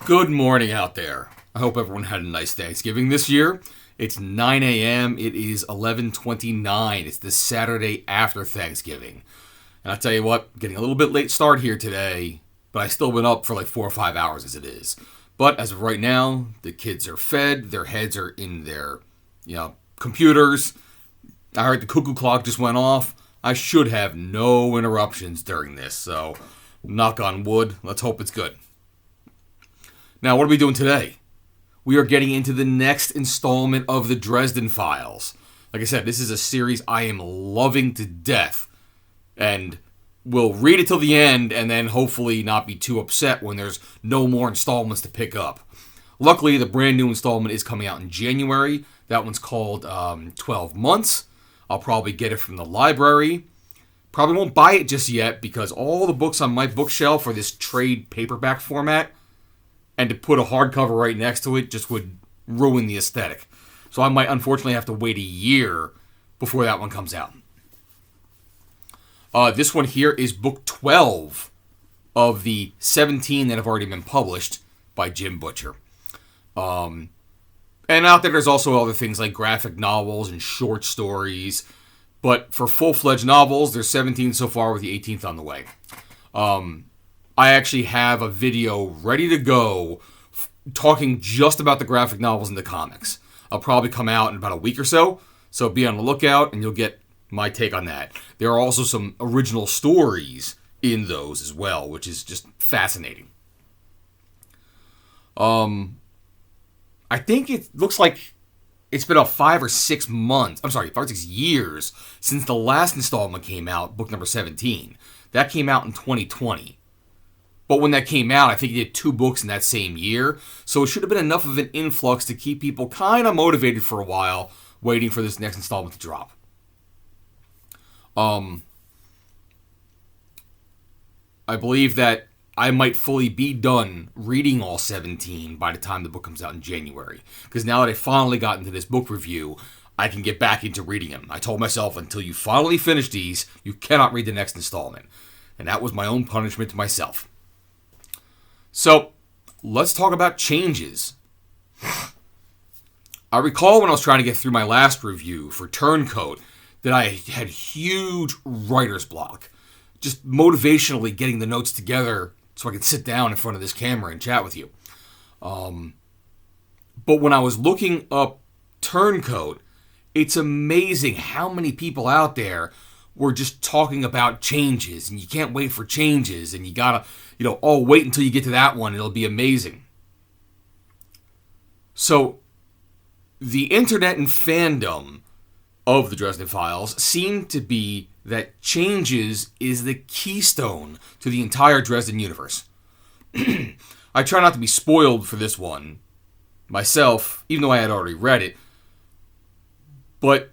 Good morning out there. I hope everyone had a nice Thanksgiving this year. It's 9 a.m. It is 11:29. It's the Saturday after Thanksgiving. And I tell you what, getting a little bit late start here today, but I still been up for like 4 or 5 hours as it is. But as of right now, the kids are fed, their heads are in their, computers. I heard the cuckoo clock just went off. I should have no interruptions during this, so knock on wood, let's hope it's good. Now, what are we doing today? We are getting into the next installment of the Dresden Files. Like I said, this is a series I am loving to death. And we'll read it till the end and then hopefully not be too upset when there's no more installments to pick up. Luckily, the brand new installment is coming out in January. That one's called 12 Months. I'll probably get it from the library. Probably won't buy it just yet because all the books on my bookshelf are this trade paperback format. And to put a hardcover right next to it just would ruin the aesthetic. So I might unfortunately have to wait a year before that one comes out. This one here is book 12 of the 17 that have already been published by Jim Butcher. And out there's also other things like graphic novels and short stories. But for full-fledged novels, there's 17 so far with the 18th on the way. I actually have a video ready to go talking just about the graphic novels and the comics. I'll probably come out in about a week or so be on the lookout and you'll get my take on that. There are also some original stories in those as well, which is just fascinating. I think it looks like it's been about 5 or 6 years since the last installment came out, book number 17. That came out in 2020. But when that came out, I think he did 2 books in that same year. So it should have been enough of an influx to keep people kind of motivated for a while, waiting for this next installment to drop. I believe that I might fully be done reading all 17 by the time the book comes out in January. Because now that I finally got into this book review, I can get back into reading them. I told myself, until you finally finish these, you cannot read the next installment. And that was my own punishment to myself. So, let's talk about changes. I recall when I was trying to get through my last review for Turncoat that I had huge writer's block. Just motivationally getting the notes together so I could sit down in front of this camera and chat with you. But when I was looking up Turncoat, it's amazing how many people out there were just talking about changes, and you can't wait for changes, and you gotta, wait until you get to that one, it'll be amazing. So, the internet and fandom of the Dresden Files seem to be that changes is the keystone to the entire Dresden universe. I try not to be spoiled for this one myself, even though I had already read it, but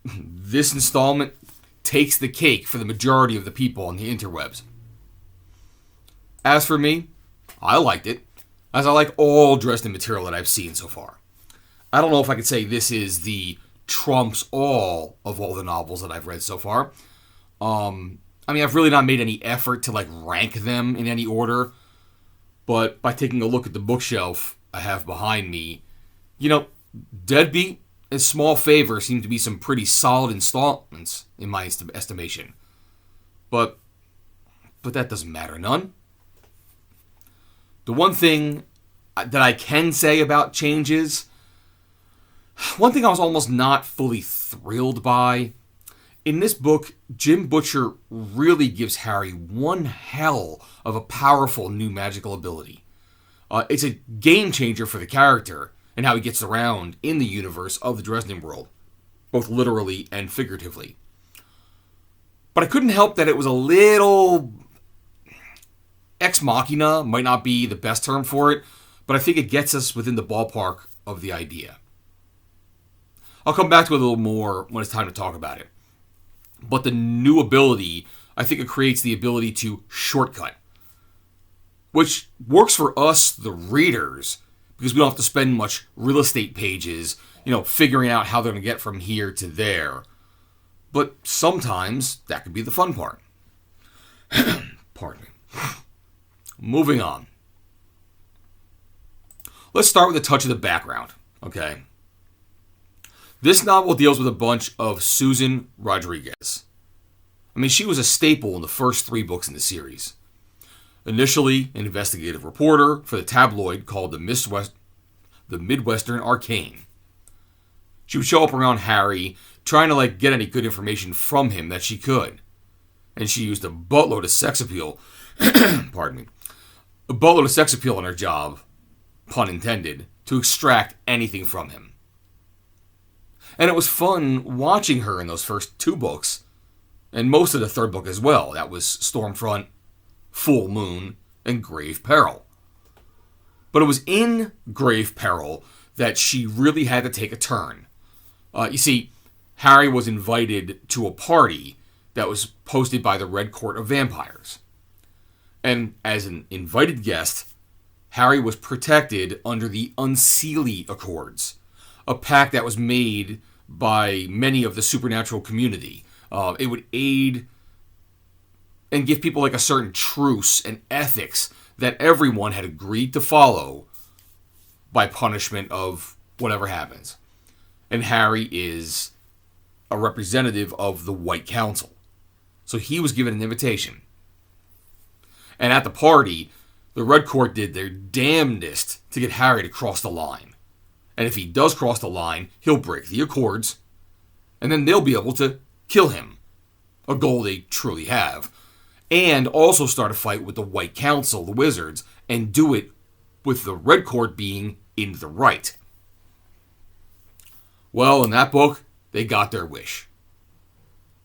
this installment takes the cake for the majority of the people on the interwebs. As for me, I liked it, as I like all Dresden material that I've seen so far. I don't know if I could say this is the trumps all of all the novels that I've read so far. I've really not made any effort to rank them in any order, but by taking a look at the bookshelf I have behind me, Deadbeat and Small Favor seem to be some pretty solid installments in my estimation. But that doesn't matter none. The one thing that I can say about changes, one thing I was almost not fully thrilled by, in this book, Jim Butcher really gives Harry one hell of a powerful new magical ability. It's a game changer for the character and how he gets around in the universe of the Dresden world, both literally and figuratively. But I couldn't help that it was a little ex machina, might not be the best term for it, but I think it gets us within the ballpark of the idea. I'll come back to it a little more when it's time to talk about it. But the new ability, I think it creates the ability to shortcut, which works for us, the readers, because we don't have to spend much real estate pages, figuring out how they're going to get from here to there. But sometimes that could be the fun part. Pardon me. Moving on. Let's start with a touch of the background, okay? This novel deals with a bunch of Susan Rodriguez. I mean, she was a staple in the first 3 books in the series. Initially, an investigative reporter for the tabloid called the Midwestern Arcane. She would show up around Harry, trying to get any good information from him that she could. And she used a buttload of sex appeal, pardon me, a boatload of sex appeal in her job, pun intended, to extract anything from him. And it was fun watching her in those first 2 books, and most of the 3rd book as well. That was Stormfront, Full Moon, and Grave Peril. But it was in Grave Peril that she really had to take a turn. You see, Harry was invited to a party that was hosted by the Red Court of Vampires. And as an invited guest, Harry was protected under the Unseelie Accords, a pact that was made by many of the supernatural community. It would aid and give people a certain truce and ethics that everyone had agreed to follow by punishment of whatever happens. And Harry is a representative of the White Council. So he was given an invitation. And at the party, the Red Court did their damnedest to get Harry to cross the line. And if he does cross the line, he'll break the Accords, and then they'll be able to kill him. A goal they truly have. And also start a fight with the White Council, the Wizards, and do it with the Red Court being in the right. Well, in that book, they got their wish.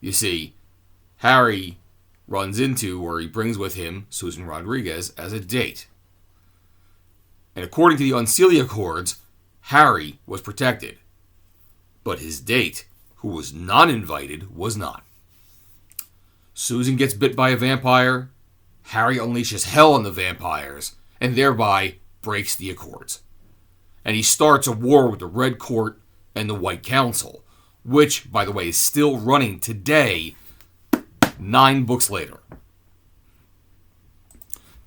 You see, Harry runs into, or he brings with him, Susan Rodriguez as a date. And according to the Unseelie Accords, Harry was protected. But his date, who was not invited, was not. Susan gets bit by a vampire, Harry unleashes hell on the vampires, and thereby breaks the Accords. And he starts a war with the Red Court and the White Council, which, by the way, is still running today, 9 books later.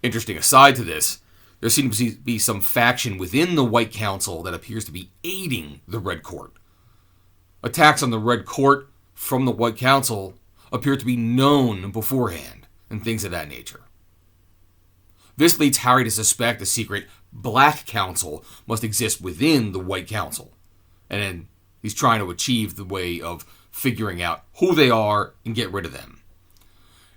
Interesting aside to this, there seems to be some faction within the White Council that appears to be aiding the Red Court. Attacks on the Red Court from the White Council appear to be known beforehand, and things of that nature. This leads Harry to suspect a secret Black Council must exist within the White Council, and then he's trying to achieve the way of figuring out who they are and get rid of them.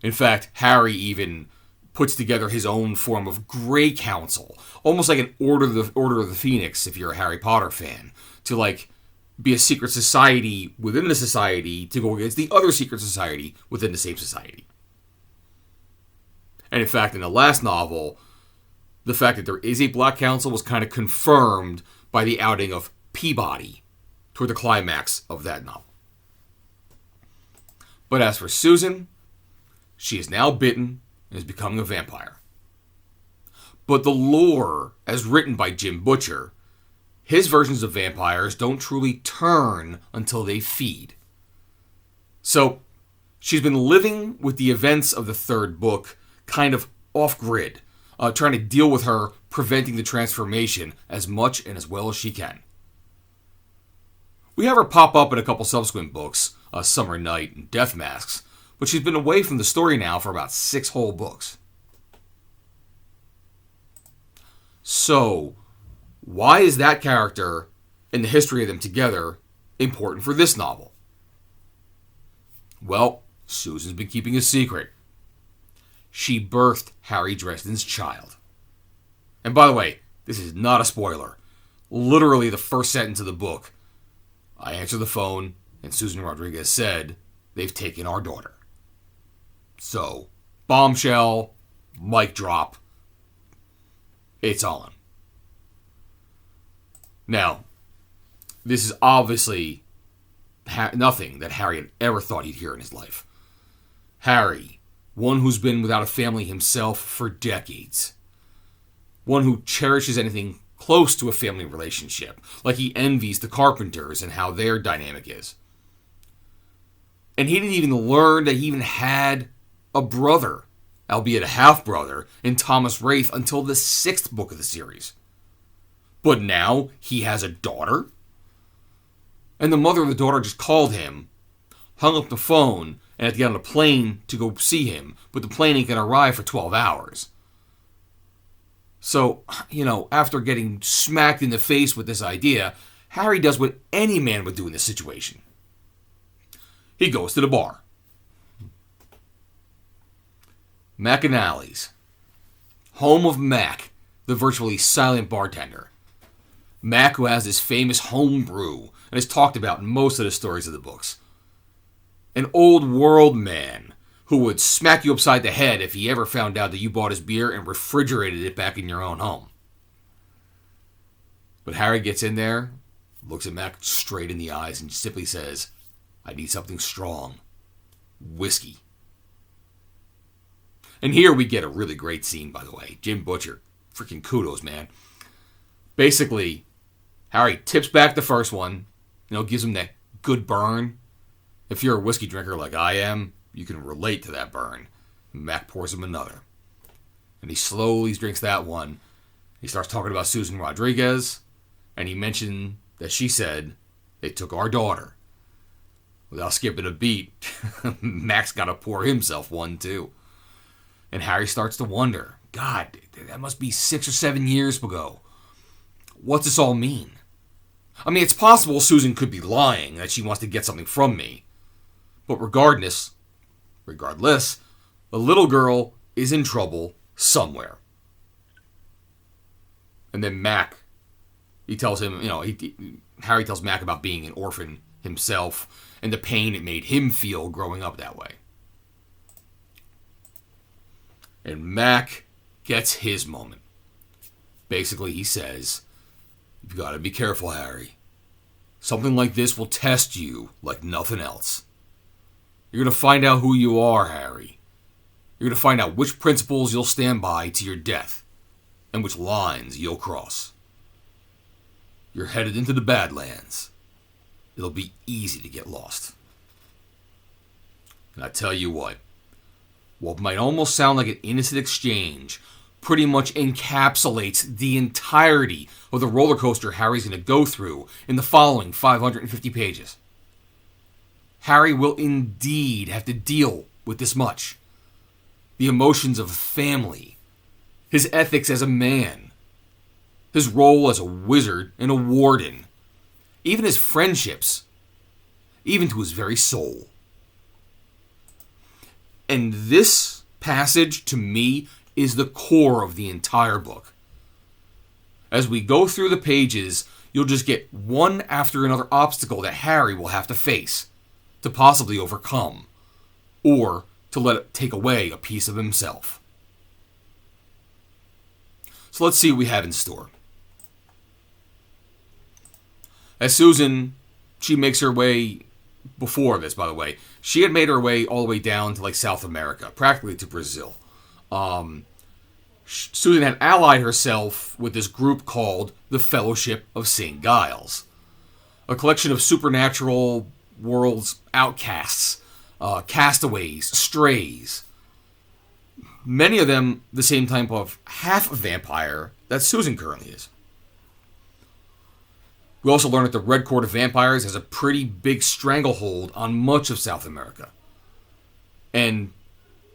In fact, Harry even puts together his own form of Grey Council, almost like an Order of the Phoenix, if you're a Harry Potter fan, to be a secret society within the society to go against the other secret society within the same society. And in fact, in the last novel, the fact that there is a Black Council was kind of confirmed by the outing of Peabody toward the climax of that novel. But as for Susan, she is now bitten and is becoming a vampire. But the lore, as written by Jim Butcher, his versions of vampires don't truly turn until they feed. So, she's been living with the events of the 3rd book kind of off-grid, trying to deal with her preventing the transformation as much and as well as she can. We have her pop up in a couple subsequent books, Summer Night and Death Masks, but she's been away from the story now for about 6 whole books. So, why is that character and the history of them together important for this novel? Well, Susan's been keeping a secret. She birthed Harry Dresden's child. And by the way, this is not a spoiler. Literally the first sentence of the book. I answered the phone, and Susan Rodriguez said, "They've taken our daughter." So, bombshell, mic drop, it's on. Now, this is obviously nothing that Harry had ever thought he'd hear in his life. Harry, one who's been without a family himself for decades. One who cherishes anything close to a family relationship, like he envies the Carpenters and how their dynamic is. And he didn't even learn that he even had a brother, albeit a half-brother, in Thomas Wraith until the 6th book of the series. But now he has a daughter? And the mother of the daughter just called him, hung up the phone, and had to get on a plane to go see him. But the plane ain't going to arrive for 12 hours. So, after getting smacked in the face with this idea, Harry does what any man would do in this situation. He goes to the bar. McAnally's, home of Mac, the virtually silent bartender. Mac, who has this famous home brew and is talked about in most of the stories of the books. An old world man who would smack you upside the head if he ever found out that you bought his beer and refrigerated it back in your own home. But Harry gets in there, looks at Mac straight in the eyes, and simply says, "I need something strong. Whiskey." And here we get a really great scene, by the way. Jim Butcher, freaking kudos, man. Basically, Harry tips back the first one, gives him that good burn. If you're a whiskey drinker like I am, you can relate to that burn. Mac pours him another. And he slowly drinks that one. He starts talking about Susan Rodriguez, and he mentioned that she said, "They took our daughter." Without skipping a beat, Mac's got to pour himself one, too. And Harry starts to wonder, God, that must be 6 or 7 years ago. What's this all mean? I mean, it's possible Susan could be lying, that she wants to get something from me. But regardless, the little girl is in trouble somewhere. And then Mac, he tells him, Harry tells Mac about being an orphan himself and the pain it made him feel growing up that way. And Mac gets his moment. Basically, he says, "You've got to be careful, Harry. Something like this will test you like nothing else. You're going to find out who you are, Harry. You're going to find out which principles you'll stand by to your death and which lines you'll cross. You're headed into the Badlands. It'll be easy to get lost." And I tell you what might almost sound like an innocent exchange pretty much encapsulates the entirety of the roller coaster Harry's going to go through in the following 550 pages. Harry will indeed have to deal with this much. The emotions of family, his ethics as a man, his role as a wizard and a warden, even his friendships, even to his very soul. And this passage, to me, is the core of the entire book. As we go through the pages, you'll just get one after another obstacle that Harry will have to face, to possibly overcome, or to let it take away a piece of himself. So let's see what we have in store. As Susan, she makes her way, before this, by the way, she had made her way all the way down to South America, practically to Brazil. Susan had allied herself with this group called the Fellowship of St. Giles, a collection of supernatural world's outcasts, castaways, strays. Many of them the same type of half-vampire that Susan currently is. We also learn that the Red Court of Vampires has a pretty big stranglehold on much of South America. And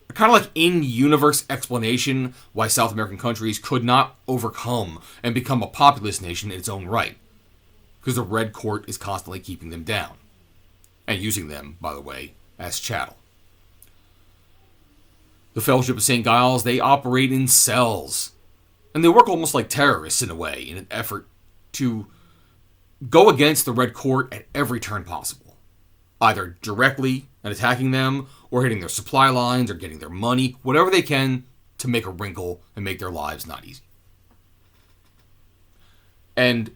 a kind of in-universe explanation why South American countries could not overcome and become a populous nation in its own right. Because the Red Court is constantly keeping them down. And using them, by the way, as chattel. The Fellowship of St. Giles, they operate in cells. And they work almost like terrorists in a way, in an effort to go against the Red Court at every turn possible. Either directly and attacking them, or hitting their supply lines, or getting their money, whatever they can to make a wrinkle and make their lives not easy. And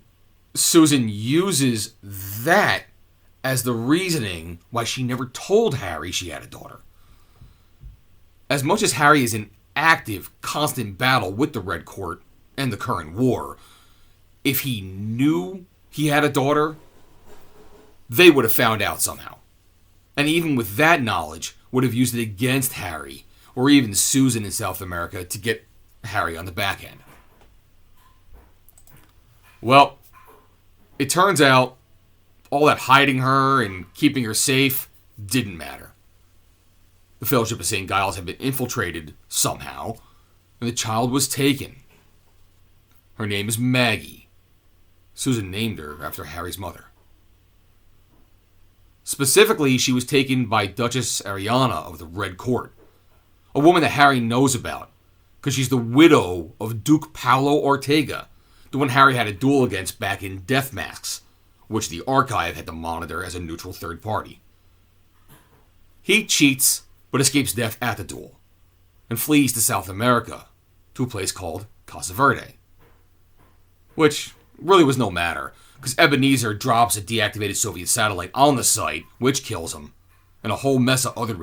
Susan uses that as the reasoning why she never told Harry she had a daughter. As much as Harry is in active, constant battle with the Red Court and the current war, if he knew he had a daughter, they would have found out somehow. And even with that knowledge, would have used it against Harry, or even Susan in South America, to get Harry on the back end. Well, it turns out all that hiding her and keeping her safe didn't matter. The Fellowship of St. Giles had been infiltrated somehow, and the child was taken. Her name is Maggie. Susan named her after Harry's mother. Specifically, she was taken by Duchess Ariana of the Red Court, a woman that Harry knows about, because she's the widow of Duke Paolo Ortega, the one Harry had a duel against back in Death Masks, which the Archive had to monitor as a neutral third party. He cheats, but escapes death at the duel, and flees to South America, to a place called Casa Verde. Which really was no matter, because Ebenezer drops a deactivated Soviet satellite on the site, which kills him, and a whole mess of other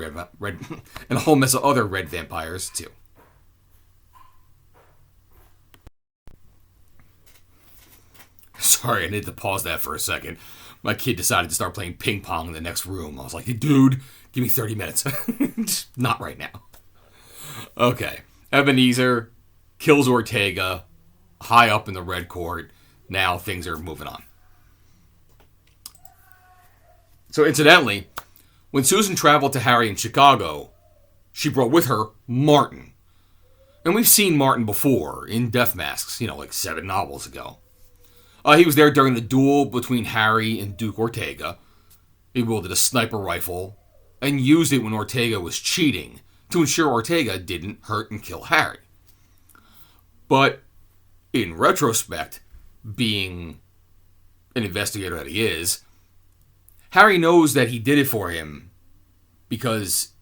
red vampires too. Sorry, I needed to pause that for a second. My kid decided to start playing ping pong in the next room. I was like, dude, give me 30 minutes. Not right now. Okay. Ebenezer kills Ortega high up in the Red Court. Now things are moving on. So incidentally, when Susan traveled to Harry in Chicago, she brought with her Martin. And we've seen Martin before in Death Masks, like 7 novels ago. He was there during the duel between Harry and Duke Ortega. He wielded a sniper rifle and used it when Ortega was cheating to ensure Ortega didn't hurt and kill Harry. But in retrospect, being an investigator that he is, Harry knows that he did it for him because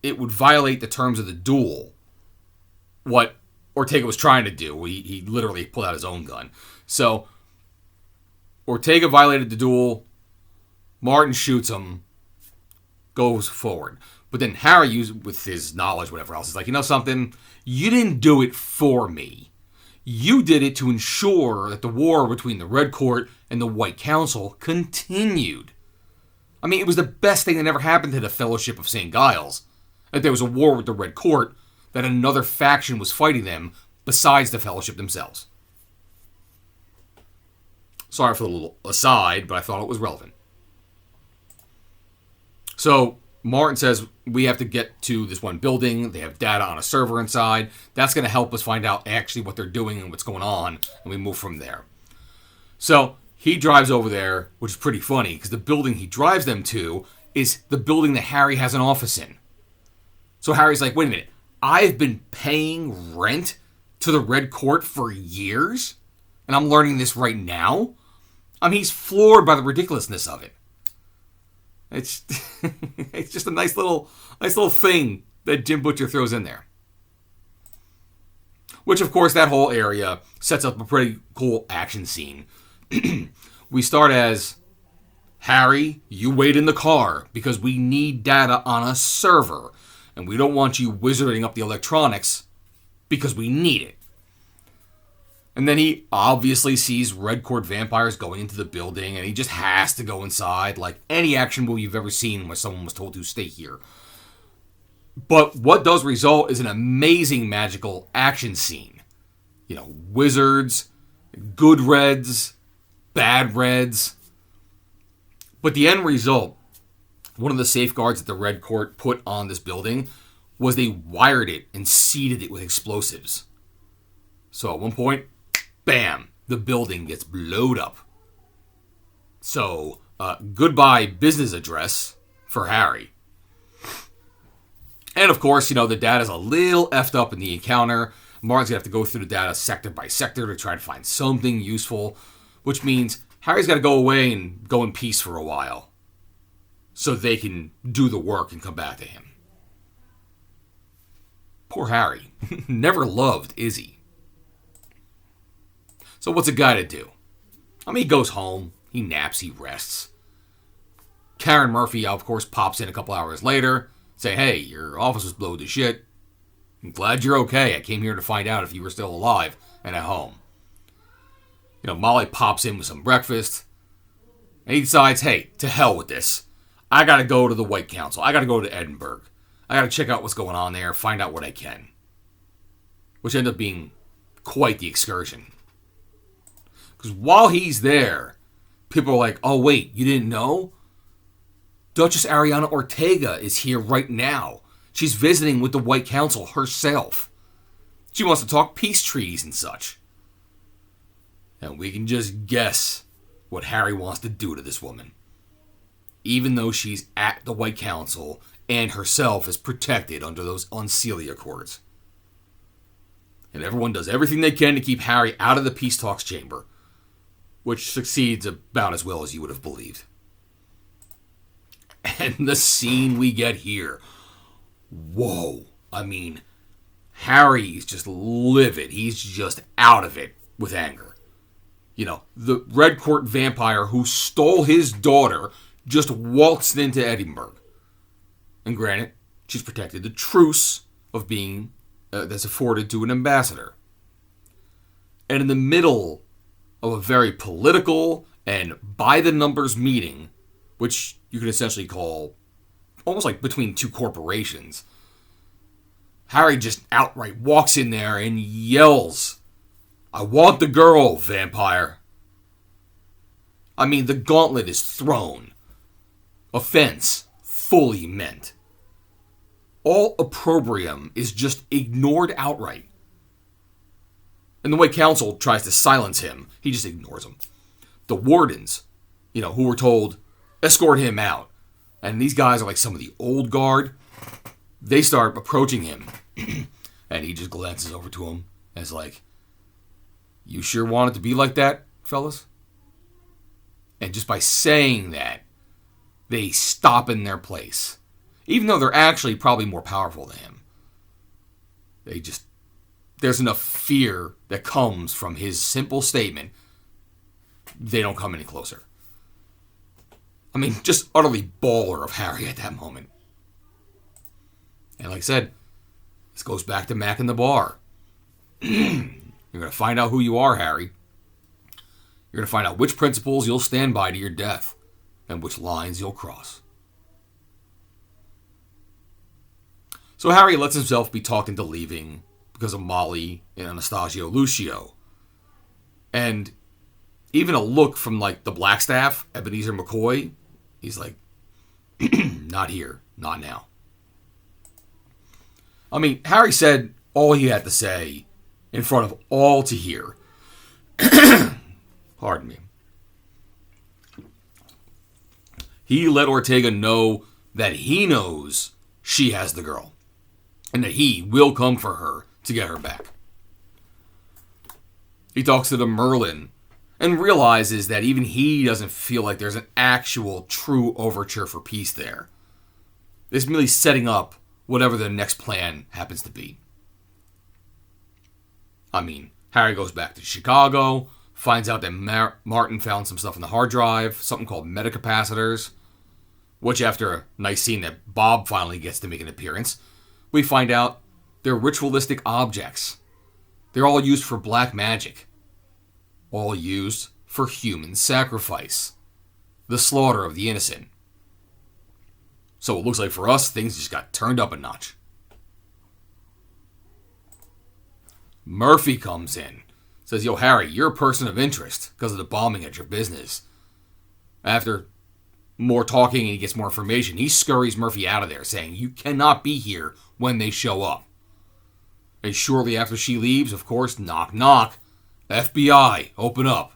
it would violate the terms of the duel. What Ortega was trying to do, he literally pulled out his own gun. So, Ortega violated the duel, Martin shoots him, goes forward. But then Harry, with his knowledge, whatever else, is like, something? You didn't do it for me. You did it to ensure that the war between the Red Court and the White Council continued. I mean, it was the best thing that ever happened to the Fellowship of St. Giles. That there was a war with the Red Court, that another faction was fighting them besides the Fellowship themselves. Sorry for the little aside, but I thought it was relevant. So, Martin says, we have to get to this one building. They have data on a server inside. That's going to help us find out actually what they're doing and what's going on, and we move from there. So, he drives over there, which is pretty funny, because the building he drives them to is the building that Harry has an office in. So Harry's like, wait a minute, I've been paying rent to the Red Court for years? And I'm learning this right now? I mean, he's floored by the ridiculousness of it. It's it's just a nice little thing that Jim Butcher throws in there. Which, of course, that whole area sets up a pretty cool action scene. We start as, Harry, you wait in the car because we need data on a server. And we don't want you wizarding up the electronics because we need it. And then he obviously sees Red Court vampires going into the building, and he just has to go inside, like any action movie you've ever seen where someone was told to stay here. But what does result is an amazing magical action scene. Wizards, good reds, bad reds. But the end result, one of the safeguards that the Red Court put on this building was they wired it and seeded it with explosives. So at one point, bam, the building gets blowed up. So, goodbye business address for Harry. And of course, the data's a little effed up in the encounter. Martin's going to have to go through the data sector by sector to try to find something useful, which means Harry's got to go away and go in peace for a while so they can do the work and come back to him. Poor Harry. Never loved Izzy. So what's a guy to do? I mean, he goes home, he naps, he rests. Karen Murphy, of course, pops in a couple hours later, say, hey, your office was blown to shit. I'm glad you're okay. I came here to find out if you were still alive and at home. Molly pops in with some breakfast, and he decides, hey, to hell with this. I gotta go to the White Council. I gotta go to Edinburgh. I gotta check out what's going on there, find out what I can. Which ended up being quite the excursion. Because while he's there, people are like, oh wait, you didn't know? Duchess Ariana Ortega is here right now. She's visiting with the White Council herself. She wants to talk peace treaties and such. And we can just guess what Harry wants to do to this woman. Even though she's at the White Council and herself is protected under those Unseelie Accords. And everyone does everything they can to keep Harry out of the peace talks chamber, which succeeds about as well as you would have believed. And the scene we get here, whoa. I mean, Harry's just livid. He's just out of it with anger. You know, the Red Court vampire who stole his daughter just waltzed into Edinburgh. And granted, she's protected the truce of being that's afforded to an ambassador. And in the middle of a very political and by-the-numbers meeting, which you could essentially call almost like between two corporations, Harry just outright walks in there and yells, "I want the girl, vampire." I mean, the gauntlet is thrown. Offense fully meant. All opprobrium is just ignored outright. And the White Council tries to silence him. He just ignores them. The wardens, who were told, escort him out. And these guys are like some of the old guard. They start approaching him. And he just glances over to them as like, "You sure want it to be like that, fellas?" And just by saying that, they stop in their place. Even though they're actually probably more powerful than him. There's enough fear that comes from his simple statement. They don't come any closer. I mean, just utterly baller of Harry at that moment. And like I said, this goes back to Mac in the bar. You're going to find out who you are, Harry. You're going to find out which principles you'll stand by to your death and which lines you'll cross. So Harry lets himself be talked into leaving because of Molly and Anastasio Lucio. And even a look from like the Blackstaff, Ebenezer McCoy, he's like, not here, not now. I mean, Harry said all he had to say in front of all to hear. Pardon me. He let Ortega know that he knows she has the girl. And that he will come for her to get her back. He talks to the Merlin and realizes that even he doesn't feel like there's an actual true overture for peace there. It's merely setting up whatever the next plan happens to be. I mean, Harry goes back to Chicago, finds out that Martin found some stuff in the hard drive, something called metacapacitors, which after a nice scene that Bob finally gets to make an appearance, we find out they're ritualistic objects. They're all used for black magic. All used for human sacrifice. The slaughter of the innocent. So it looks like for us, things just got turned up a notch. Murphy comes in. Says, "Yo, Harry, you're a person of interest because of the bombing at your business." After more talking and he gets more information, he scurries Murphy out of there, saying, "You cannot be here when they show up." And shortly after she leaves, of course, knock, knock. FBI, open up.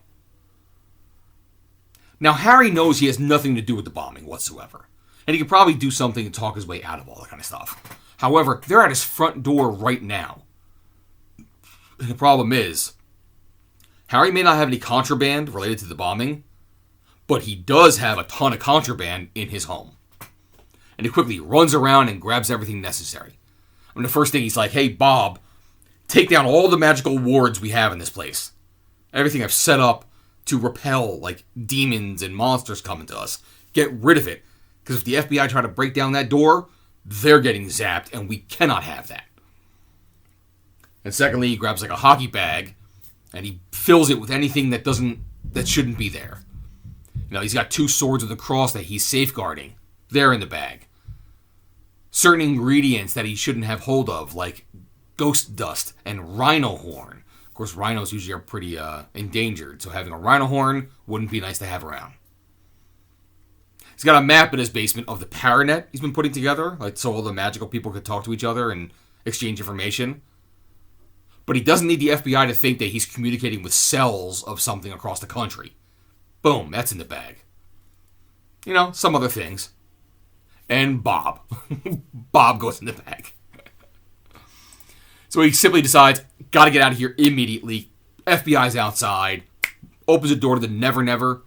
Now, Harry knows he has nothing to do with the bombing whatsoever. And he could probably do something to talk his way out of all that kind of stuff. However, they're at his front door right now. And the problem is, Harry may not have any contraband related to the bombing, but he does have a ton of contraband in his home. And he quickly runs around and grabs everything necessary. I mean, the first thing he's like, "Hey, Bob, take down all the magical wards we have in this place. Everything I've set up to repel, like, demons and monsters coming to us. Get rid of it. Because if the FBI try to break down that door, they're getting zapped, and we cannot have that." And secondly, he grabs, like, a hockey bag, and he fills it with anything that shouldn't be there. He's got 2 swords of the cross that he's safeguarding. They're in the bag. Certain ingredients that he shouldn't have hold of, like ghost dust and rhino horn. Of course, rhinos usually are pretty endangered, so having a rhino horn wouldn't be nice to have around. He's got a map in his basement of the Paranet he's been putting together, like so all the magical people could talk to each other and exchange information. But he doesn't need the FBI to think that he's communicating with cells of something across the country. Boom, that's in the bag. You know, some other things. And Bob. Bob goes in the bag. So he simply decides, gotta get out of here immediately. FBI's outside. Opens the door to the Never Never.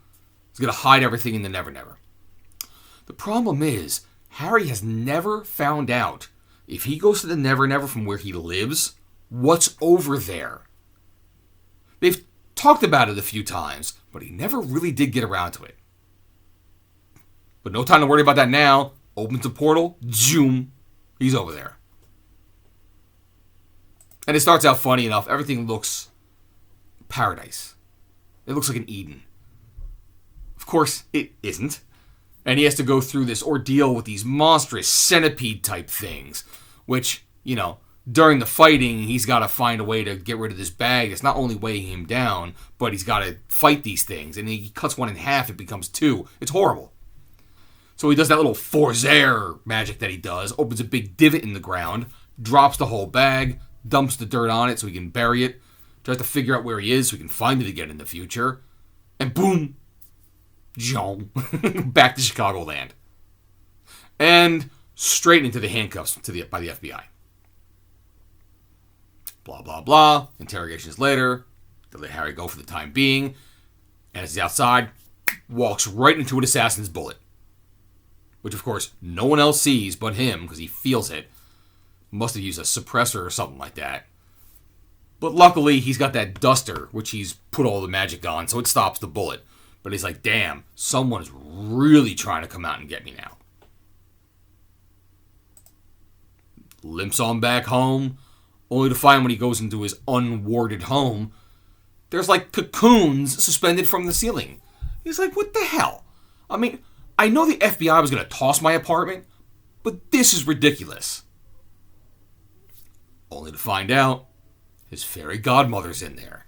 He's gonna hide everything in the Never Never. The problem is, Harry has never found out, if he goes to the Never Never from where he lives, what's over there. They've talked about it a few times, but he never really did get around to it. But no time to worry about that now. Opens the portal, zoom, he's over there. And it starts out funny enough. Everything looks paradise. It looks like an Eden. Of course, it isn't. And he has to go through this ordeal with these monstrous centipede-type things, which, you know, during the fighting, he's got to find a way to get rid of this bag. It's not only weighing him down, but he's got to fight these things. And he cuts one in half, it becomes two. It's horrible. So he does that little forzair magic that he does, opens a big divot in the ground, drops the whole bag, dumps the dirt on it so he can bury it, tries to figure out where he is so he can find it again in the future, and boom, John, back to Chicagoland. And straight into the handcuffs by the FBI. Blah, blah, blah. Interrogations later. They let Harry go for the time being. And as he's outside, walks right into an assassin's bullet. Which, of course, no one else sees but him because he feels it. Must have used a suppressor or something like that. But luckily, he's got that duster, which he's put all the magic on, so it stops the bullet. But he's like, damn, someone's really trying to come out and get me now. Limps on back home, only to find when he goes into his unwarded home, there's like cocoons suspended from the ceiling. He's like, what the hell? I mean, I know the FBI was going to toss my apartment, but this is ridiculous. Only to find out, his fairy godmother's in there.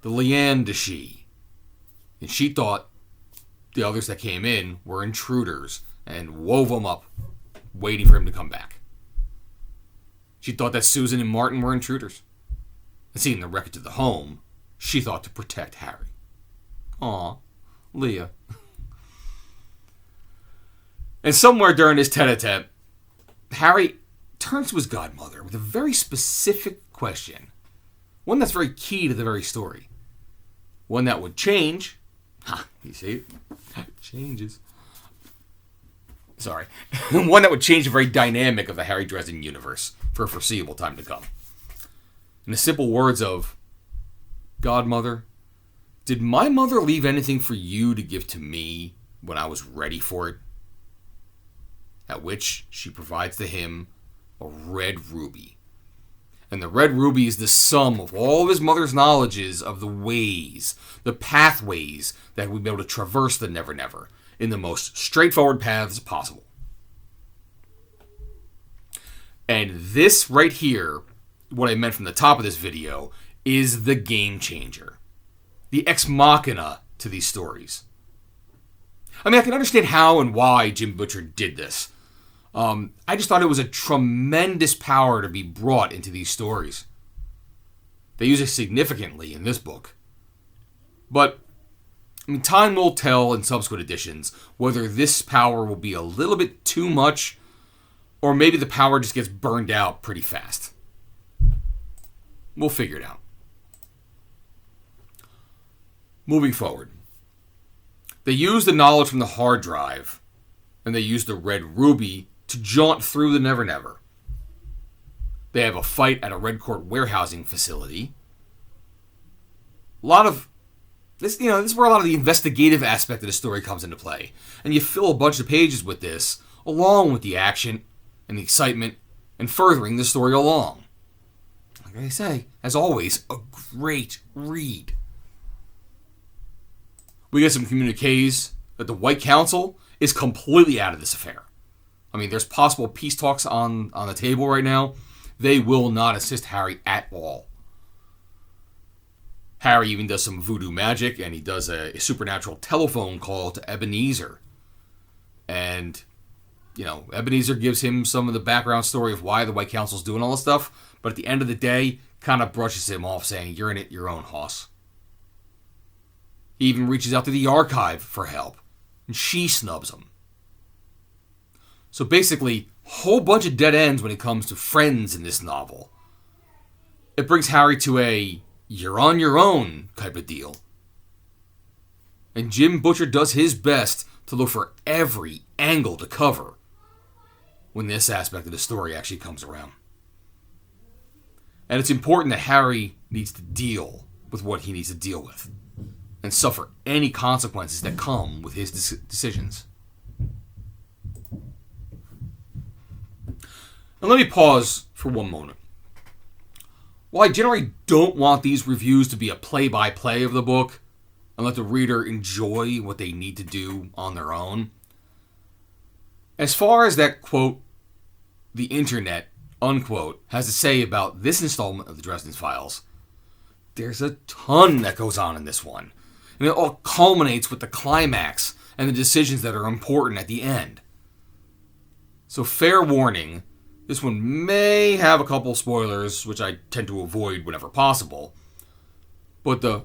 The Leanne She. And she thought the others that came in were intruders and wove them up, waiting for him to come back. She thought that Susan and Martin were intruders. And seeing the wreckage of the home, she thought to protect Harry. Aw, Leah. And somewhere during this tete-a-tete, Harry turns to his godmother with a very specific question. One that's very key to the very story. One that would change. You see? It changes. Sorry. One that would change the very dynamic of the Harry Dresden universe for a foreseeable time to come. In the simple words of, Godmother, did my mother leave anything for you to give to me when I was ready for it? At which she provides to him a red ruby. And the red ruby is the sum of all of his mother's knowledges of the ways, the pathways that we'd be able to traverse the Never Never in the most straightforward paths possible. And this right here, what I meant from the top of this video, is the game changer. The ex machina to these stories. I mean, I can understand how and why Jim Butcher did this. I just thought it was a tremendous power to be brought into these stories. They use it significantly in this book. But, I mean, time will tell in subsequent editions whether this power will be a little bit too much, or maybe the power just gets burned out pretty fast. We'll figure it out. Moving forward. They use the knowledge from the hard drive, and they use the red ruby to jaunt through the Never Never. They have a fight at a Red Court warehousing facility. A lot of this, this is where a lot of the investigative aspect of the story comes into play. And you fill a bunch of pages with this, along with the action and the excitement, and furthering the story along. Like I say, as always, a great read. We get some communiques that the White Council is completely out of this affair. I mean, there's possible peace talks on the table right now. They will not assist Harry at all. Harry even does some voodoo magic, and he does a supernatural telephone call to Ebenezer. And, Ebenezer gives him some of the background story of why the White Council's doing all this stuff, but at the end of the day, kind of brushes him off, saying, "You're in it your own, hoss." He even reaches out to the archive for help, and she snubs him. So basically, a whole bunch of dead ends when it comes to friends in this novel. It brings Harry to a "you're on your own" type of deal. And Jim Butcher does his best to look for every angle to cover when this aspect of the story actually comes around. And it's important that Harry needs to deal with what he needs to deal with and suffer any consequences that come with his decisions. And let me pause for one moment. While I generally don't want these reviews to be a play-by-play of the book and let the reader enjoy what they need to do on their own, as far as that, quote, the internet, unquote, has to say about this installment of the Dresden Files, there's a ton that goes on in this one. And it all culminates with the climax and the decisions that are important at the end. So fair warning, this one may have a couple spoilers, which I tend to avoid whenever possible. But the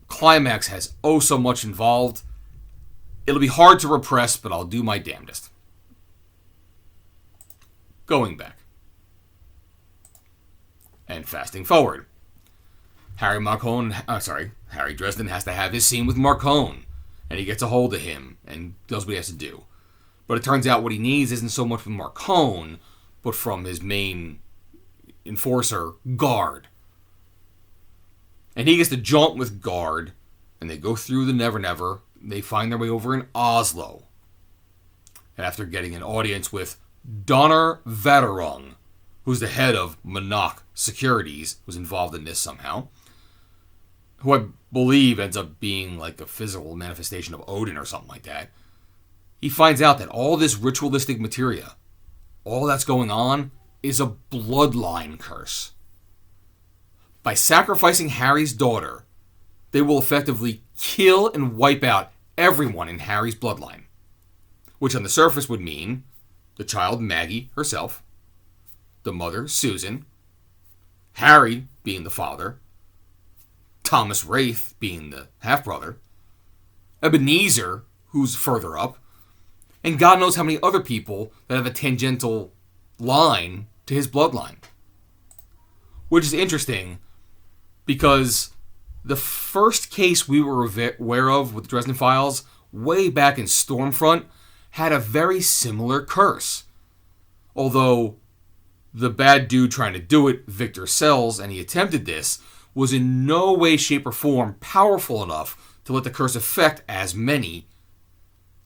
climax has oh so much involved. It'll be hard to repress, but I'll do my damnedest. Going back. And fasting forward. Harry Dresden has to have his scene with Marcone, and he gets a hold of him and does what he has to do. But it turns out what he needs isn't so much from Marcone, but from his main enforcer, Guard. And he gets to jaunt with Guard, and they go through the Never Never. They find their way over in Oslo. And after getting an audience with Donner Vatterung, who's the head of Monarch Securities, who's involved in this somehow, who I believe ends up being like a physical manifestation of Odin or something like that, he finds out that all this ritualistic materia, all that's going on, is a bloodline curse. By sacrificing Harry's daughter, they will effectively kill and wipe out everyone in Harry's bloodline, which on the surface would mean the child Maggie herself, the mother Susan, Harry being the father, Thomas Wraith being the half-brother, Ebenezer, who's further up, and God knows how many other people that have a tangential line to his bloodline. Which is interesting, because the first case we were aware of with the Dresden Files, way back in Stormfront, had a very similar curse. Although the bad dude trying to do it, Victor Sells, and he attempted this, was in no way, shape, or form powerful enough to let the curse affect as many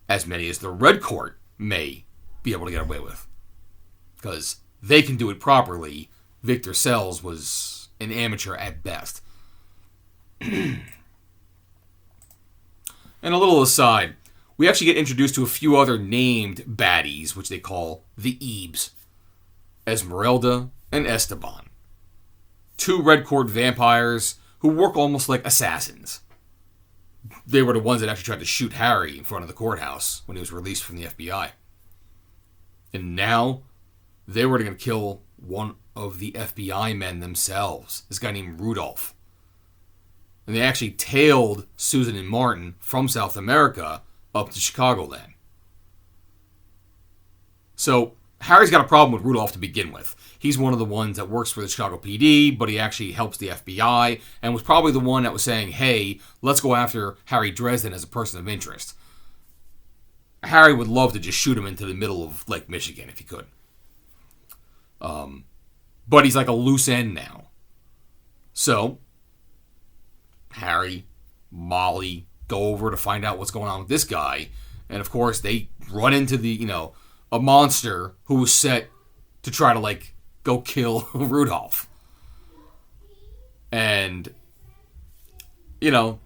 as the Red Court may be able to get away with. Because they can do it properly. Victor Sells was an amateur at best. And a little aside, we actually get introduced to a few other named baddies, which they call the Ebes. Esmeralda and Esteban. Two Red Court vampires who work almost like assassins. They were the ones that actually tried to shoot Harry in front of the courthouse when he was released from the FBI. And now, they were going to kill one of the FBI men themselves. This guy named Rudolph. And they actually tailed Susan and Martin from South America up to Chicagoland. So, Harry's got a problem with Rudolph to begin with. He's one of the ones that works for the Chicago PD, but he actually helps the FBI, and was probably the one that was saying, hey, let's go after Harry Dresden as a person of interest. Harry would love to just shoot him into the middle of Lake Michigan if he could. But he's like a loose end now. So, Harry, Molly, go over to find out what's going on with this guy, and of course they run into a monster who was set to try to, go kill Rudolph. And, oh,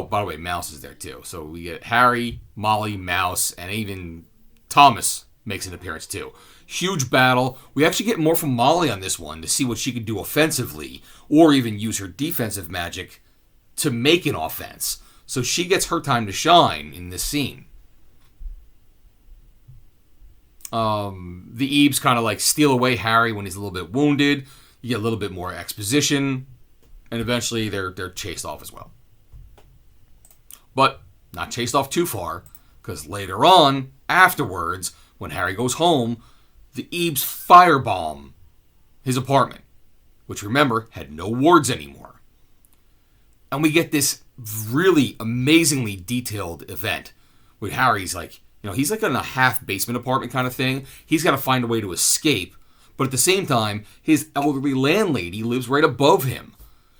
by the way, Mouse is there too. So we get Harry, Molly, Mouse, and even Thomas makes an appearance too. Huge battle. We actually get more from Molly on this one to see what she could do offensively, or even use her defensive magic to make an offense. So she gets her time to shine in this scene. The Ebes kind of like steal away Harry when he's a little bit wounded. You get a little bit more exposition, and eventually they're chased off as well. But not chased off too far, because later on, afterwards, when Harry goes home, the Ebes firebomb his apartment, which, remember, had no wards anymore. And we get this really amazingly detailed event where Harry's like, he's like in a half basement apartment kind of thing. He's got to find a way to escape. But at the same time, his elderly landlady lives right above him.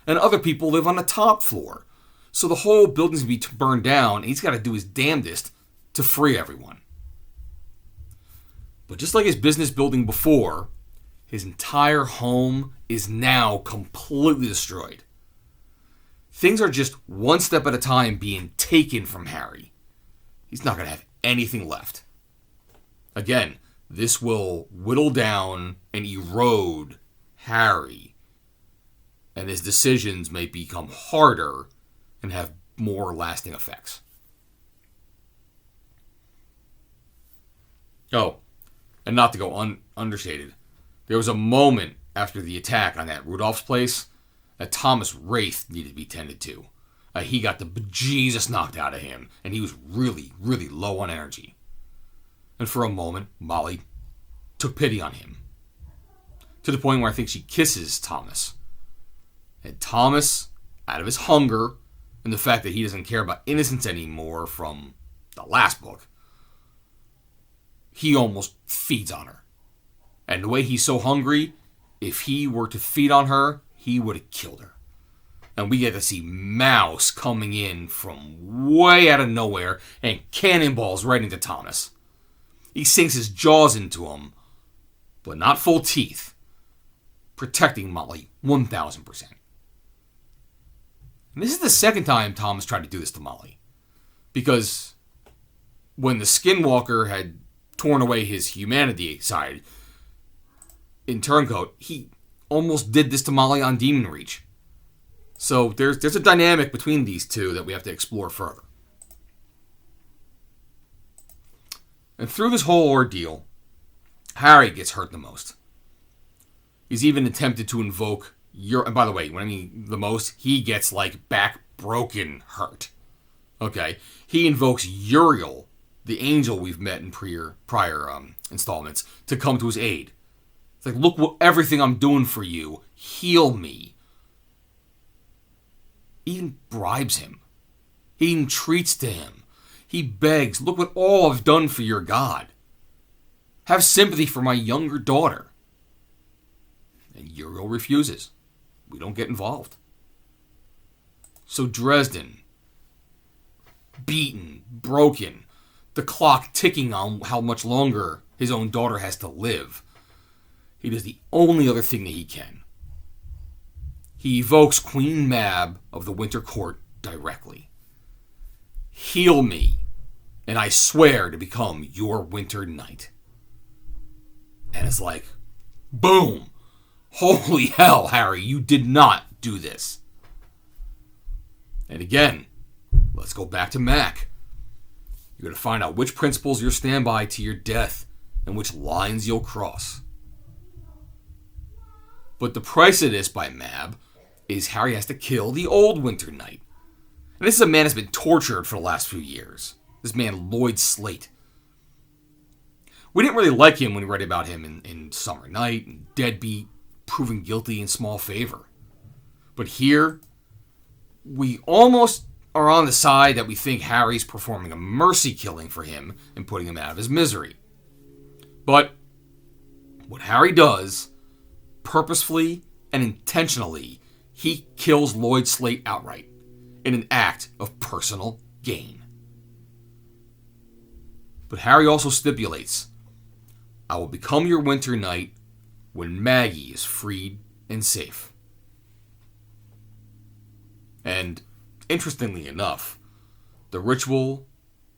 And other people live on the top floor. So the whole building's going to be burned down, and he's got to do his damnedest to free everyone. But just like his business building before, his entire home is now completely destroyed. Things are just one step at a time being taken from Harry. He's not going to have anything left. Again, this will whittle down and erode Harry, and his decisions may become harder and have more lasting effects. Oh, and not to go understated, there was a moment after the attack on that Rudolph's place that Thomas Wraith needed to be tended to. He got the bejesus knocked out of him, and he was really, really low on energy. And for a moment, Molly took pity on him, to the point where I think she kisses Thomas. And Thomas, out of his hunger, and the fact that he doesn't care about innocence anymore from the last book, he almost feeds on her. And the way he's so hungry, if he were to feed on her, he would have killed her. And we get to see Mouse coming in from way out of nowhere and cannonballs right into Thomas. He sinks his jaws into him, but not full teeth, protecting Molly 1,000%. And this is the second time Thomas tried to do this to Molly. Because when the Skinwalker had torn away his humanity side in Turncoat, he almost did this to Molly on Demon Reach. So there's a dynamic between these two that we have to explore further. And through this whole ordeal, Harry gets hurt the most. He's even attempted to invoke and by the way, when I mean the most, he gets like back broken hurt. Okay, he invokes Uriel, the angel we've met in prior installments, to come to his aid. It's like, look what everything I'm doing for you. Heal me. He even bribes him. He entreats to him. He begs, look what all I've done for your God. Have sympathy for my younger daughter. And Uriel refuses. We don't get involved. So Dresden, beaten, broken, the clock ticking on how much longer his own daughter has to live, he does the only other thing that he can. He evokes Queen Mab of the Winter Court directly. Heal me, and I swear to become your Winter Knight. And it's like, boom! Holy hell, Harry, you did not do this. And again, let's go back to Mac. You're going to find out which principles you'll stand by to your death and which lines you'll cross. But the price of this by Mab is Harry has to kill the old Winter Knight. And this is a man that's been tortured for the last few years. This man, Lloyd Slate. We didn't really like him when we read about him in Summer Night and Deadbeat, proven guilty in Small Favor. But here, we almost are on the side that we think Harry's performing a mercy killing for him and putting him out of his misery. But what Harry does, purposefully and intentionally, he kills Lloyd Slate outright in an act of personal gain. But Harry also stipulates, I will become your Winter Knight when Maggie is freed and safe. And interestingly enough, the ritual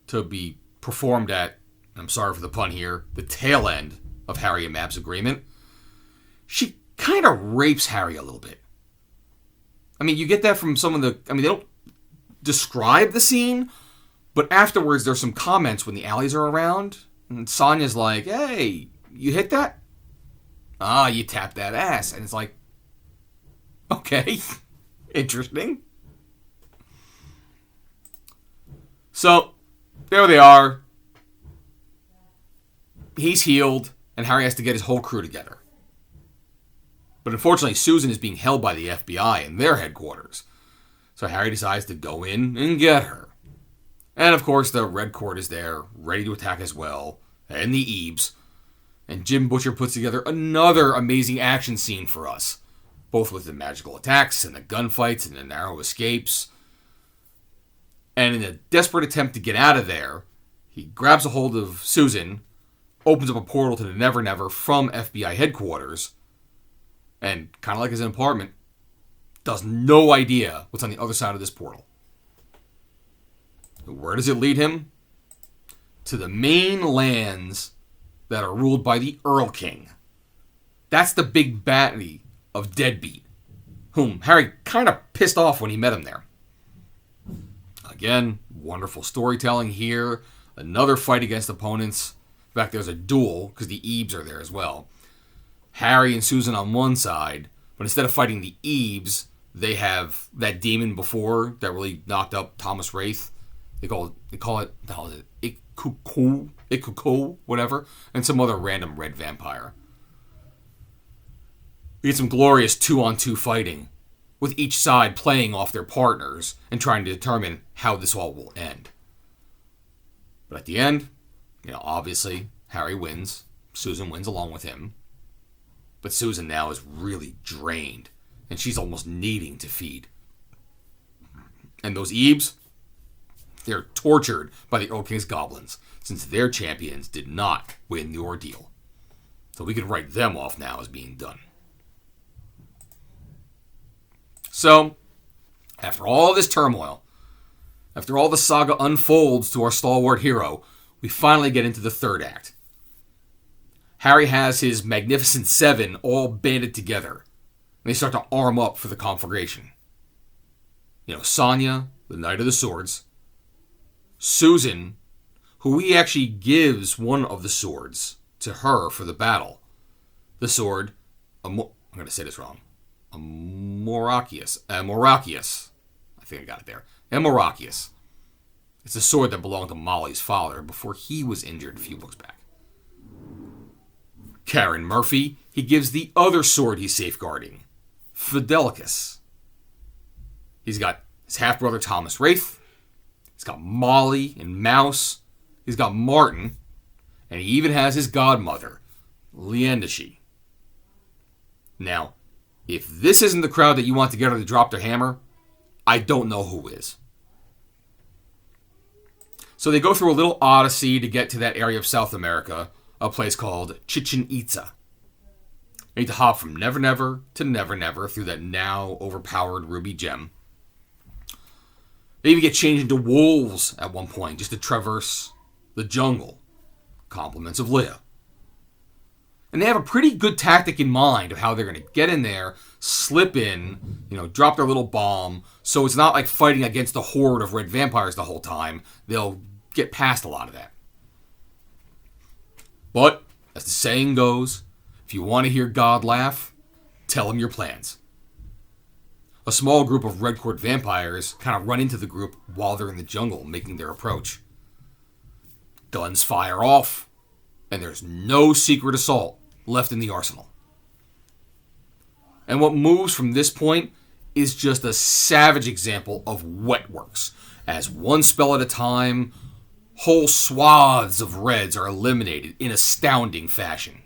to be performed at, I'm sorry for the pun here, the tail end of Harry and Mab's agreement, she kind of rapes Harry a little bit. I mean, you get that from some of the... I mean, they don't describe the scene, but afterwards there's some comments when the alleys are around, and Sonya's like, hey, you hit that? Ah, you tapped that ass. And it's like, okay, interesting. So, there they are. He's healed, and Harry has to get his whole crew together. But unfortunately, Susan is being held by the FBI in their headquarters. So Harry decides to go in and get her. And of course, the Red Court is there, ready to attack as well, and the Ebes. And Jim Butcher puts together another amazing action scene for us, both with the magical attacks and the gunfights and the narrow escapes. And in a desperate attempt to get out of there, he grabs a hold of Susan, opens up a portal to the Never Never from FBI headquarters, and, kind of like his apartment, does no idea what's on the other side of this portal. Where does it lead him? To the main lands that are ruled by the Earl King. That's the big baddie of Deadbeat, whom Harry kind of pissed off when he met him there. Again, wonderful storytelling here. Another fight against opponents. In fact, there's a duel, because the Ebes are there as well. Harry and Susan on one side, but instead of fighting the Ebes, they have that demon before that really knocked up Thomas Wraith. They call it Ikuko, whatever, and some other random red vampire. We get some glorious 2-on-2 fighting, with each side playing off their partners and trying to determine how this all will end. But at the end, obviously, Harry wins. Susan wins along with him. But Susan now is really drained, and she's almost needing to feed. And those Ebes, they're tortured by the Earl King's goblins, since their champions did not win the ordeal. So we can write them off now as being done. So, after all this turmoil, after all the saga unfolds to our stalwart hero, we finally get into the third act. Harry has his Magnificent Seven all banded together, and they start to arm up for the conflagration. Sonya, the Knight of the Swords, Susan, who he actually gives one of the swords to her for the battle. The sword, I'm going to say this wrong, Morachius. I think I got it there. Morachius. It's a sword that belonged to Molly's father before he was injured a few books back. Karen Murphy, he gives the other sword he's safeguarding, Fidelicus. He's got his half-brother Thomas Wraith. He's got Molly and Mouse. He's got Martin. And he even has his godmother, Leandishi. Now, if this isn't the crowd that you want together to drop their hammer, I don't know who is. So they go through a little odyssey to get to that area of South America, a place called Chichen Itza. They need to hop from Never Never to Never Never through that now overpowered ruby gem. They even get changed into wolves at one point just to traverse the jungle. Compliments of Leia. And they have a pretty good tactic in mind of how they're going to get in there, slip in, drop their little bomb, so it's not like fighting against a horde of red vampires the whole time. They'll get past a lot of that. But, as the saying goes, if you want to hear God laugh, tell him your plans. A small group of Red Court vampires kind of run into the group while they're in the jungle making their approach. Guns fire off, and there's no secret assault left in the arsenal. And what moves from this point is just a savage example of wet works. As one spell at a time, whole swaths of reds are eliminated in astounding fashion.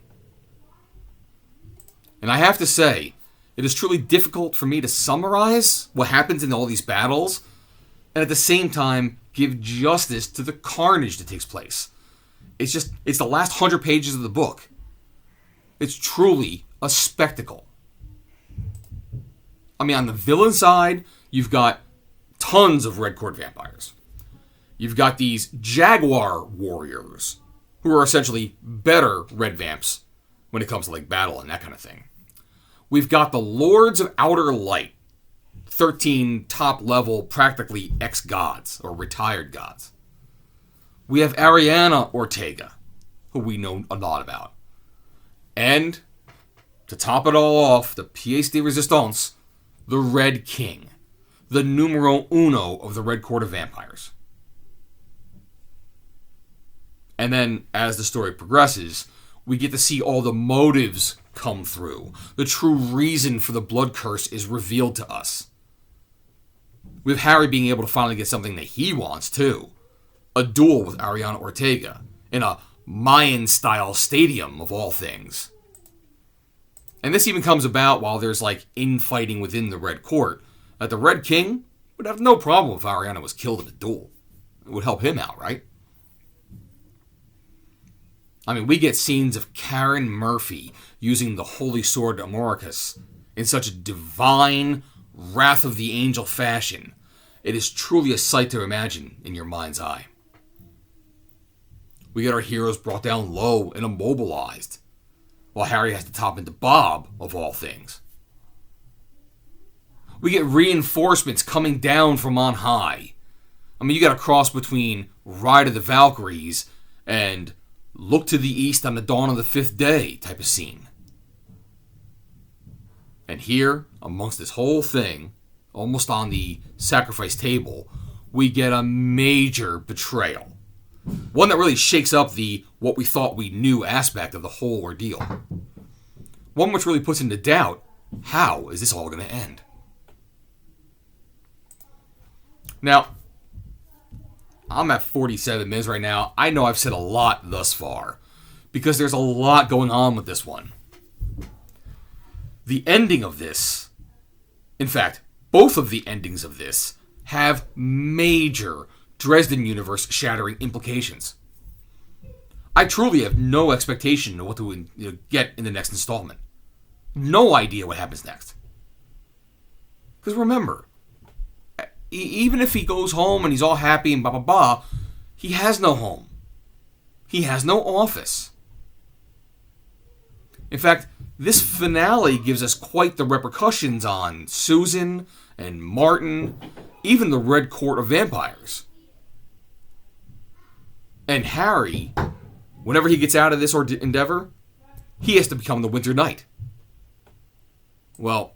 And I have to say, it is truly difficult for me to summarize what happens in all these battles, and at the same time, give justice to the carnage that takes place. It's the last 100 pages of the book. It's truly a spectacle. I mean, on the villain side, you've got tons of Red Court vampires. You've got these Jaguar warriors, who are essentially better red vamps when it comes to like battle and that kind of thing. We've got the Lords of Outer Light, 13 top-level, practically ex-gods, or retired gods. We have Ariana Ortega, who we know a lot about. And, to top it all off, the pièce de résistance, the Red King, the numero uno of the Red Court of Vampires. And then, as the story progresses, we get to see all the motives come through. The true reason for the blood curse is revealed to us. With Harry being able to finally get something that he wants, too. A duel with Ariana Ortega in a Mayan-style stadium, of all things. And this even comes about while there's, like, infighting within the Red Court, that the Red King would have no problem if Ariana was killed in a duel. It would help him out, right? I mean, we get scenes of Karen Murphy using the Holy Sword Amoricus in such a divine, Wrath of the Angel fashion. It is truly a sight to imagine in your mind's eye. We get our heroes brought down low and immobilized, while Harry has to top into Bob, of all things. We get reinforcements coming down from on high. I mean, you got a cross between Ride of the Valkyries and Look to the East on the Dawn of the Fifth Day type of scene. And here, amongst this whole thing, almost on the sacrifice table, we get a major betrayal. One that really shakes up the what we thought we knew aspect of the whole ordeal. One which really puts into doubt, how is this all going to end? Now, I'm at 47 minutes right now. I know I've said a lot thus far, because there's a lot going on with this one. The ending of this, in fact, both of the endings of this, have major Dresden universe shattering implications. I truly have no expectation of what to get in the next installment. No idea what happens next. Because remember, even if he goes home and he's all happy and blah blah blah, he has no home. He has no office. In fact, this finale gives us quite the repercussions on Susan and Martin, even the Red Court of Vampires. And Harry, whenever he gets out of this endeavor, he has to become the Winter Knight. Well,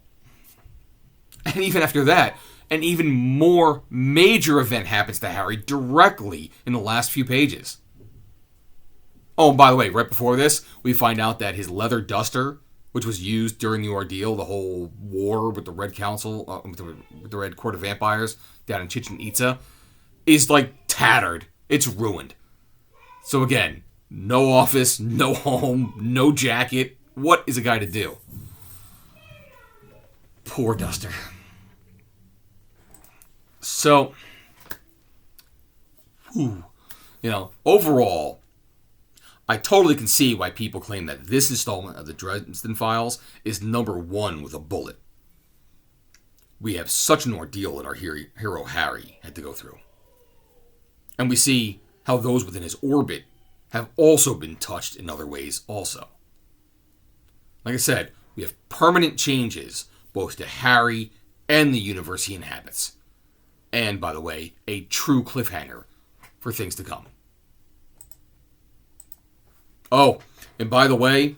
and even after that, an even more major event happens to Harry directly in the last few pages. Oh, and by the way, right before this, we find out that his leather duster, which was used during the ordeal, the whole war with the Red Council, with the Red Court of Vampires down in Chichen Itza, is like tattered. It's ruined. So again, no office, no home, no jacket. What is a guy to do? Poor duster. So, overall, I totally can see why people claim that this installment of the Dresden Files is number one with a bullet. We have such an ordeal that our hero Harry had to go through. And we see how those within his orbit have also been touched in other ways also. Like I said, we have permanent changes both to Harry and the universe he inhabits. And, by the way, a true cliffhanger for things to come. Oh, and by the way,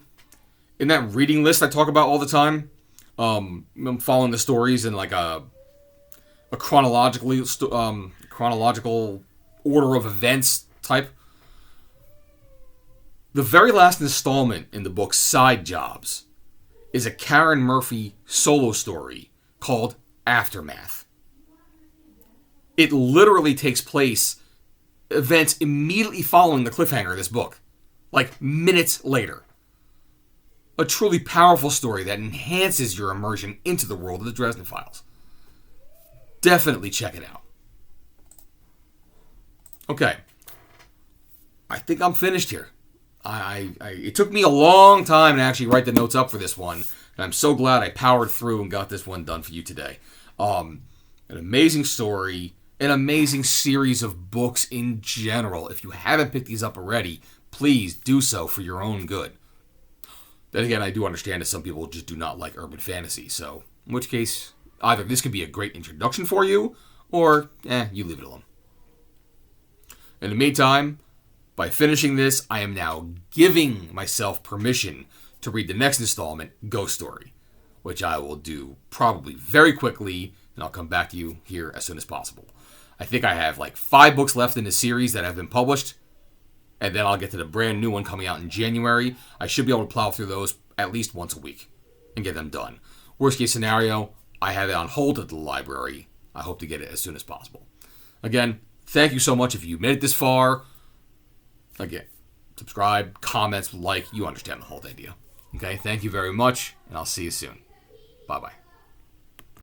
in that reading list I talk about all the time, I'm following the stories in like a chronological order of events type. The very last installment in the book Side Jobs is a Karen Murphy solo story called Aftermath. It literally takes place, events immediately following the cliffhanger of this book. Like minutes later. A truly powerful story that enhances your immersion into the world of the Dresden Files. Definitely check it out. Okay. I think I'm finished here. It took me a long time to actually write the notes up for this one. And I'm so glad I powered through and got this one done for you today. An amazing story. An amazing series of books in general. If you haven't picked these up already, please do so for your own good. Then again, I do understand that some people just do not like urban fantasy, so in which case, either this could be a great introduction for you, or, you leave it alone. In the meantime, by finishing this, I am now giving myself permission to read the next installment, Ghost Story, which I will do probably very quickly, and I'll come back to you here as soon as possible. I think I have like 5 books left in the series that have been published, and then I'll get to the brand new one coming out in January. I should be able to plow through those at least once a week and get them done. Worst case scenario, I have it on hold at the library. I hope to get it as soon as possible. Again, thank you so much if you made it this far. Again, subscribe, comments, like, you understand the whole idea. Okay, thank you very much, and I'll see you soon. Bye-bye.